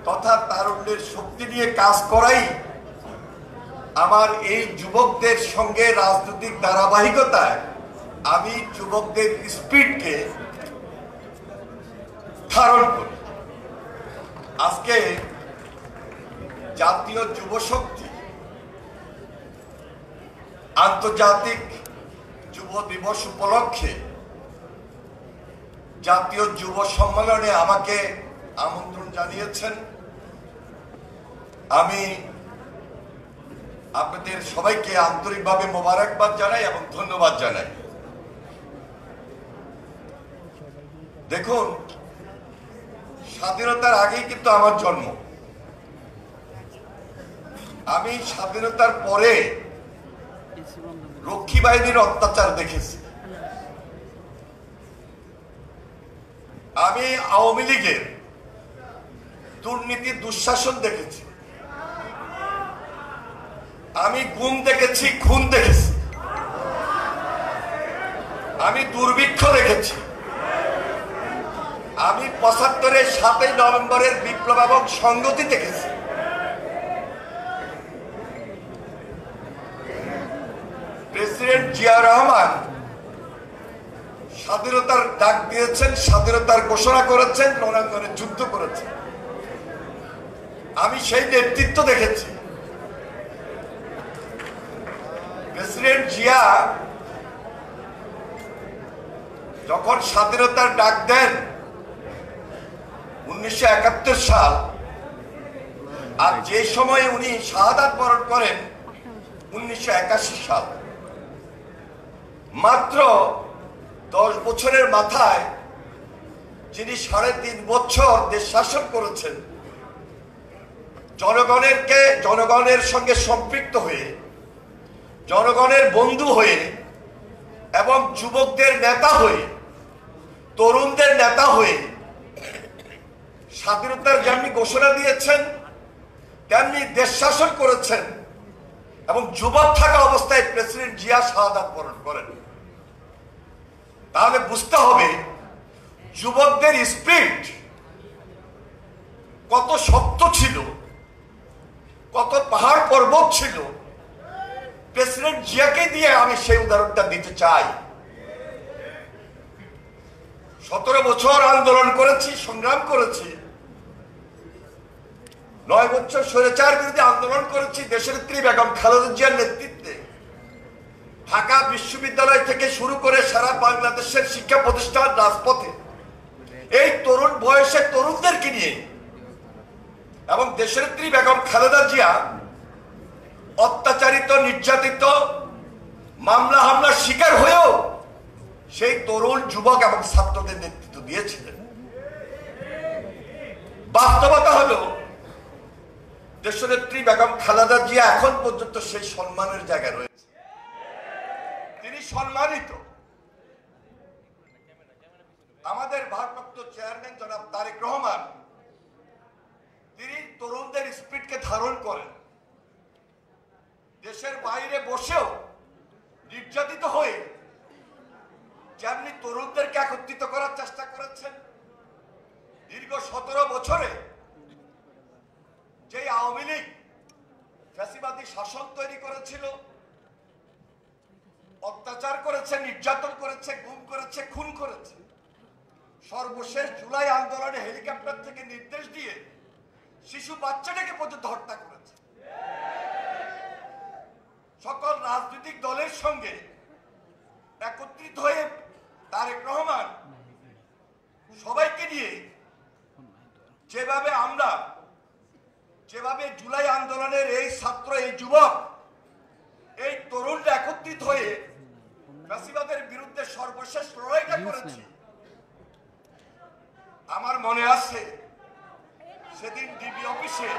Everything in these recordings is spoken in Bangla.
তথা তারুণ্যের শক্তি নিয়ে কাজ করাই আমার এই যুবকদের সঙ্গে রাজনৈতিক ধারাবাহিকতায় আমি যুবকদের স্পিরিটকে ধারণ করি। আজকে জাতীয় যুব শক্তি আন্তর্জাতিক যুব দিবস উপলক্ষে জাতীয় যুব সম্মেলনে আমাকে আমন্ত্রণ জানিয়েছেন। আমি আপনাদের সবাইকে আন্তরিকভাবে মোবারকবাদ জানাই এবং ধন্যবাদ জানাই। দেখুন, স্বাধীনতার আগেই কিন্তু আমার জন্ম। আমি স্বাধীনতার পরে রক্ষী বাহিনীর অত্যাচার দেখেছি। আমি আওয়ামী লীগের দুর্নীতি দুঃশাসন দেখেছি। আমি গুম দেখেছি, খুন দেখেছি। আমি দুর্ভিক্ষ দেখেছি। আমি ৭৫-এর ৭ই নভেম্বরের বিপ্লব এবং সংগতি দেখেছি। প্রেসিডেন্ট জিয়া রহমান স্বাধীনতার ডাক দিয়েছেন, স্বাধীনতার ঘোষণা করেছেন, রণাঙ্গনে যুদ্ধ করেছেন। আমি সেই নেতৃত্ব দেখেছি। প্রেসিডেন্ট জিয়া যখন স্বাধীনতার ডাক দেন 1971 সাল, আর যে সময়ে উনি শাহাদাত বরণ করেন 1981 সাল, মাত্র 10 বছরের মাথায় যিনি 3.5 বছর দেশ শাসন করেছেন, জনগণের সঙ্গে সম্পৃক্ত হয়ে, জনগণের বন্ধু হয়ে এবং যুবকদের নেতা হয়ে, তরুণদের নেতা হয়ে স্বাধীনতার যেমনি ঘোষণা দিয়েছেন তেমনি দেশ শাসন করেছেন এবং যুবক থাকা অবস্থায় প্রেসিডেন্ট জিয়া শাহাদাত বরণ করেন। তাহলে বুঝতে হবে যুবকদের স্পিরিট কত শক্ত ছিল, কত পাহাড় পর্বত ছিল। প্রেসিডেন্ট জিয়াকে দিয়ে আমি সেই উদাহরণটা দিতে চাই। 17 বছর আন্দোলন করেছি, সংগ্রাম করেছি। 9 বছর স্বৈরাচার বিরোধী আন্দোলন করেছি দেশনেত্রী বেগম খালেদা জিয়ার নেতৃত্বে। ঢাকা বিশ্ববিদ্যালয় থেকে শুরু করে সারা বাংলাদেশের শিক্ষা প্রতিষ্ঠান রাজপথে এই তরুণ বয়সের তরুণদেরকে নিয়ে এবং দেশনেত্রী বেগম খালেদা জিয়া অত্যাচারিত, নির্যাতিত, মামলা হামলার শিকার হয়েও সেই তরুণ, যুবক এবং ছাত্রদের নেতৃত্ব দিয়েছিলেন। বাস্তবতা হলো দেশনেত্রী বেগম খালেদা জিয়া এখন পর্যন্ত সেই সম্মানের জায়গায় রয়েছে। তিনি সম্মানিত। আমাদের ভারপ্রাপ্ত চেয়ারম্যান জনাব তারেক রহমান, তিনি তরুণদের স্পিরিটকে ধারণ করেন। দেশের বাইরে বসেও নির্যাতিত হয়ে যেমনি তরুণদেরকে একত্রিত করার চেষ্টা করেছেন। দীর্ঘ 17 বছরে যে আওয়ামী লীগ ফ্যাসিবাদী শাসন তৈরি করেছিল, অত্যাচার করেছে, নির্যাতন করেছে, গুম করেছে, খুন করেছে, সর্বশেষ জুলাই আন্দোলনে হেলিকপ্টার থেকে নির্দেশ দিয়ে শিশু বাচ্চাটাকে পর্যন্ত হত্যা করেছে। সকল রাজনৈতিক দলের সঙ্গে একত্রিত হয়ে তারেক রহমান সবাইকে নিয়ে যেভাবে জুলাই আন্দোলনের এই ছাত্র, এই যুবক, এই তরুণরা একত্রিত হয়ে ফ্যাসিবাদের বিরুদ্ধে সর্বশেষ লড়াইটা করেছে। আমার মনে আছে সেদিন ডিবি অফিসে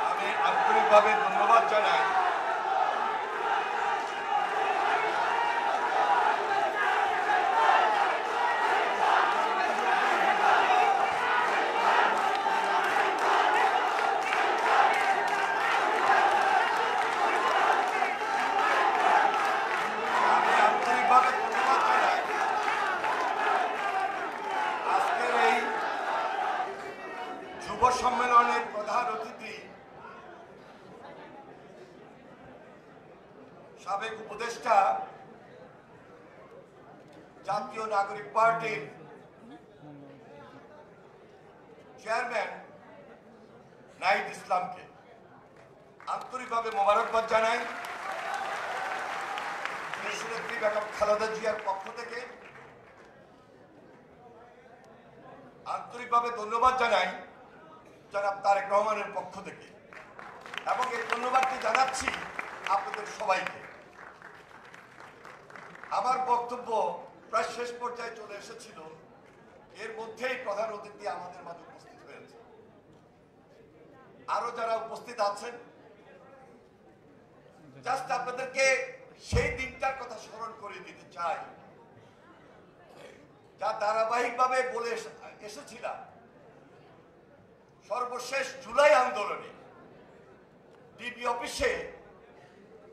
আমি আন্তরিকভাবে ধন্যবাদ জানাই। সম্মেলনের প্রধান অতিথি সাবেক উপদেষ্টা জাতীয় নাগরিক পার্টির চেয়ারম্যান নাহিদ ইসলামকে আন্তরিকভাবে মোবারকবাদ জানাই। দেশনেত্রী বেগম খালেদা জিয়ার পক্ষ থেকে আন্তরিকভাবে ধন্যবাদ জানাই জনাব তারেক রহমানের পক্ষ থেকে, এবং এই ধন্যবাদটি জানাচ্ছি আপনাদের সবাইকে। আমার বক্তব্য প্রায় শেষ পর্যায়ে চলে এসেছিল, এর মধ্যেই প্রধান অতিথি আমাদের মাঝে উপস্থিত হয়েছে। আরো যারা উপস্থিত আছেন, জাস্ট আপনাদেরকে সেই দিনটার কথা স্মরণ করে দিতে চাই, যা ধারাবাহিকভাবে বলে এসেছিলাম। সর্বশেষ জুলাই আন্দোলনে ডিবি অফিসে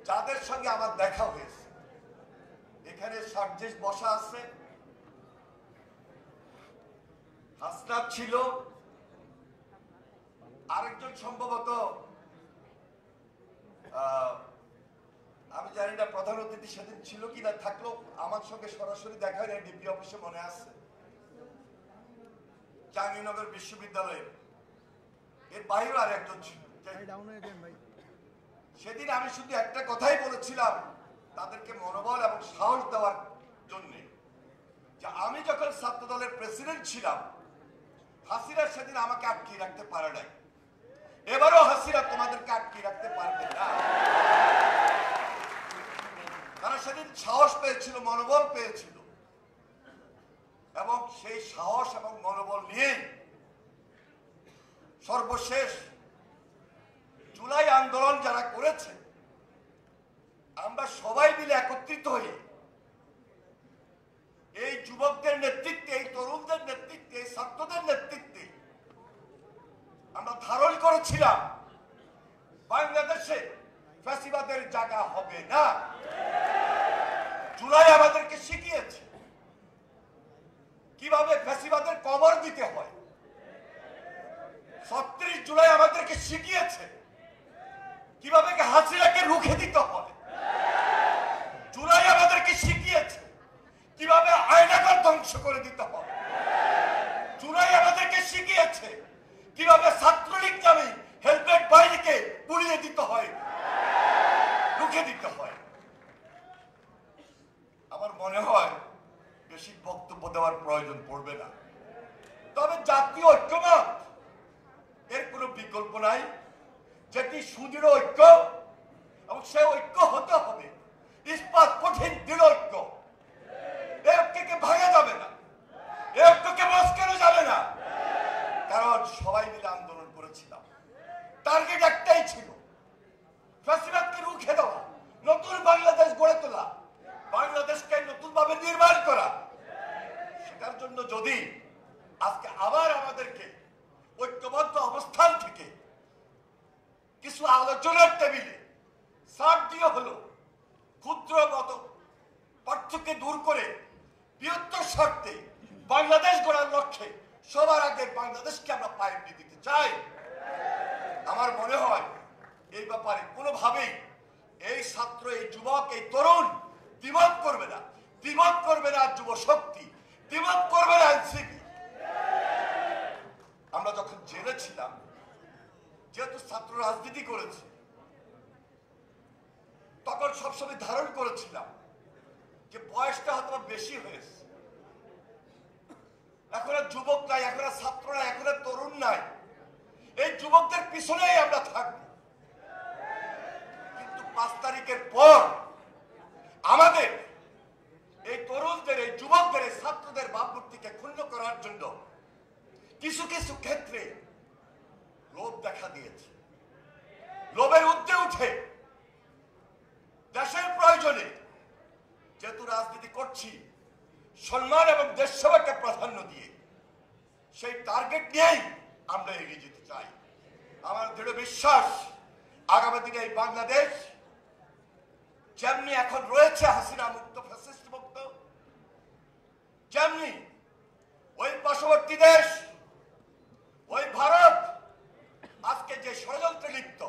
যাদের সঙ্গে আমার দেখা হয়েছে, এখানে সার্জেস বসা আছে, হাসনাত ছিল, আরেকজন সম্ভবত আমি জানি না প্রধান অতিথি সেদিন ছিল কিনা, থাকলেও আমার সঙ্গে সরাসরি দেখা হয় ডিবি অফিসে মনে আছে, জাহাঙ্গীরনগর বিশ্ববিদ্যালয়ে এর বাইরেও আর একজন ছিল। সেদিন আমি শুধু একটা কথাই বলেছিলাম তাদেরকে মনোবল এবং সাহস দেওয়ার জন্য, যে আমি যখন ছাত্র দলের প্রেসিডেন্ট ছিলাম, হাসিনা সেদিন আমাকে আটকে রাখতে পারে নাই, এবারও হাসিনা তোমাদেরকে আটকে রাখতে পারবে না। তারা সেদিন সাহস পেয়েছিল, মনোবল পেয়েছিল, এবং সেই সাহস এবং মনোবল নিয়েই সর্বশেষ জুলাই আন্দোলন যারা করেছে, আমরা সবাই মিলে একত্রিত হয়ে এই যুবকদের নেতৃত্বে, এই তরুণদের নেতৃত্বে, এই ছাত্রদের নেতৃত্বে আমরা ধারণ করেছিলাম বাংলাদেশে ফ্যাসিবাদের জায়গা হবে না। জুলাই আমাদেরকে শিখিয়েছে কিভাবে ফ্যাসিবাদের কবর দিতে হয়। ৩৬ জুলাই আমাদেরকে শিখিয়েছে কিভাবে হাসিনাকে রুখে দিতে হয়। জুলাই আমাদেরকে শিখিয়েছে কিভাবে আয়নাঘর ধ্বংস করে দিতে হয়। জুলাই আমাদেরকে শিখিয়েছে কিভাবে ছাত্রলীগ নামে হেলমেট বাহিনীকে পুড়িয়ে দিতে হয়, রুখে দিতে হয়। আমার মনে হয় বেশি বক্তব্য দেওয়ার প্রয়োজন পড়বে না, তবে জাতীয় ঐক্যমত এর কোনো বিকল্প নাই, যেটি সুদৃঢ় ঐক্য, এবং সে ঐক্য হতে হবে ইস্পাত কঠিন দৃঢ় ঐক্য। এই ঐক্যকে ভাঙা যাবে না, এই ঐক্যকে মস্কানো যাবে না, কারণ সবাই মিলে আন্দোলন করেছিলাম। টার্গেট একটাই ছিল, ফ্যাসিবাদকে রুখে দেওয়া, নতুন বাংলাদেশ গড়ে তোলা, বাংলাদেশকে নতুন ভাবে নির্মাণ করা। সেটার জন্য যদি আজকে আবার আমাদেরকে ঐক্যবদ্ধ অবস্থান থেকে কিছু আলোচনার টেবিলে ছাড় দিয়ে হলো ক্ষুদ্র মত পার্থক্য দূর করে বৃহত্তর স্বার্থে বাংলাদেশ গড়ার লক্ষ্যে সবার আগে বাংলাদেশকে আমরা প্রায়োরিটি দিতে চাই। আমার মনে হয় এই ব্যাপারে কোনোভাবেই এই ছাত্র, এই যুবক, এই তরুণ দ্বিমত করবে না, দ্বিমত করবে না যুব শক্তি, দ্বিমত করবে না এনসিপি। আমরা যখন জেলে ছিলাম, যেহেতু ছাত্র রাজনীতি করেছে, তখন সবসময় ধারণ করেছিলাম যে বয়সটা হয়তো বেশি হয়েছে, এখন আর যুবক নাই, এখন আর ছাত্র নাই, এখন আর তরুণ নাই, এই যুবকদের পিছনেই আমরা থাকবো। কিন্তু 5 তারিখের পর আমাদের এই তরুণদের, এই যুবকদের, এই ছাত্রদের ভাবমূর্তিকে ক্ষুণ্ণ করার জন্য কিছু কিছু ক্ষেত্রে লোভ দেখা দিয়েছে। লোভের ঊর্ধ্বে উঠে দেশের প্রয়োজনে যেহেতু রাজনীতি করছি, সম্মান এবং দেশ সেবাকে প্রাধান্য দিয়ে সেই টার্গেট নিয়েই আমরা এগিয়ে যেতে চাই। আমার দৃঢ় বিশ্বাস আগামী দিনে এই বাংলাদেশ যেমনি এখন রয়েছে হাসিনা মুক্ত, ফ্যাসিস্ট মুক্ত, যেমনি ওই পার্শ্ববর্তী দেশ, ওই ভারত যে ষড়যন্ত্রে লিপ্ত,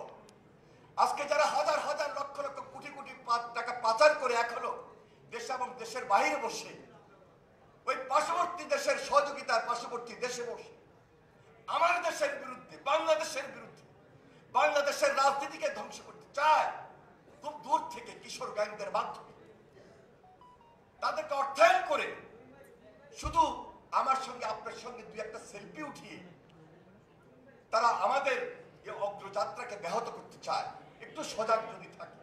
আজকে যারা হাজার হাজার লক্ষ লক্ষ কোটি কোটি টাকা পাচার করে এখনো দেশ এবং দেশের বাইরে বসে ওই পার্শ্ববর্তী দেশের সহযোগিতায় পার্শ্ববর্তী দেশে বসে আমার দেশের বিরুদ্ধে, বাংলাদেশের বিরুদ্ধে, বাংলাদেশের রাজনীতিকে ধ্বংস করতে চায় খুব দূর থেকে কিশোর গ্যাংদের মাধ্যমে তাদেরকে অর্থায়ন করে শুধু আমার সঙ্গে আপনার সঙ্গে দুই একটা সেলফি উঠিয়ে তারা আমাদের এই অগ্রযাত্রাকে ব্যাহত করতে চায়। একটু সজাগ যদি থাকি,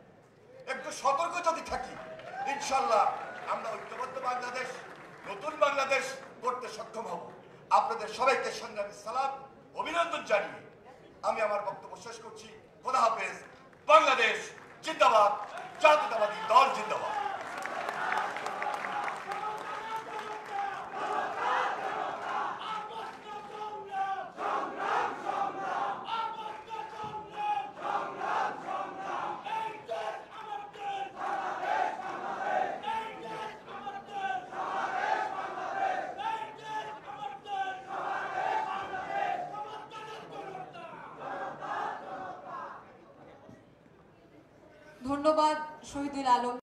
একটু সতর্ক যদি থাকি, ইনশাল্লাহ আমরা ঐক্যবদ্ধ বাংলাদেশ, নতুন বাংলাদেশ করতে সক্ষম হব। আপনাদের সবাইকে সংগ্রামী সালাম, অভিনন্দন জানিয়ে আমি আমার বক্তব্য শেষ করছি। খোদা হাফেজ। বাংলাদেশ জিন্দাবাদ, জাতীয়তাবাদী দল জিন্দাবাদ। ধন্যবাদ শহীদুল আলম।